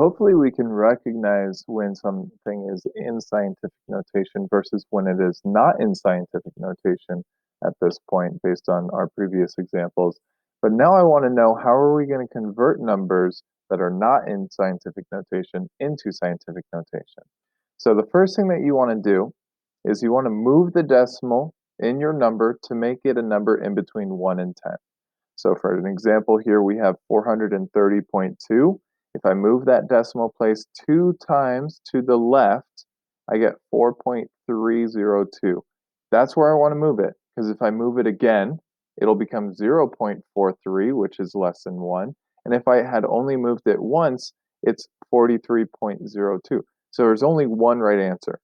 hopefully we can recognize when something is in scientific notation versus when it is not in scientific notation at this point based on our previous examples. But now I want to know, how are we going to convert numbers that are not in scientific notation into scientific notation? So the first thing that you want to do is you want to move the decimal in your number to make it a number in between 1 and 10. So for an example here, we have 430.2. If I move that decimal place 2 times to the left, I get 4.302. That's where I want to move it, because if I move it again, it'll become 0.43, which is less than 1. And if I had only moved it once, it's 43.02. So there's only one right answer.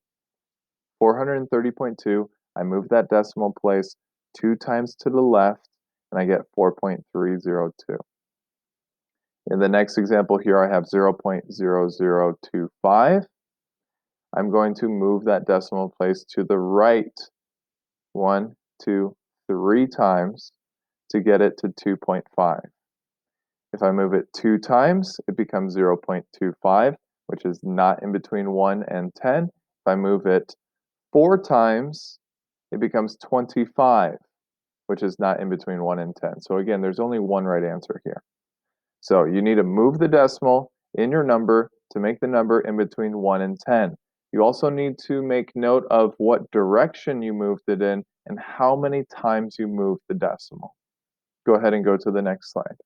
430.2, I move that decimal place 2 times to the left, and I get 4.302. In the next example here, I have 0.0025. I'm going to move that decimal place to the right 1, 2, 3 times to get it to 2.5. If I move it 2 times, it becomes 0.25, which is not in between 1 and 10. If I move it 4 times, it becomes 25, which is not in between 1 and 10. So again, there's only one right answer here. So you need to move the decimal in your number to make the number in between 1 and 10. You also need to make note of what direction you moved it in and how many times you moved the decimal. Go ahead and go to the next slide.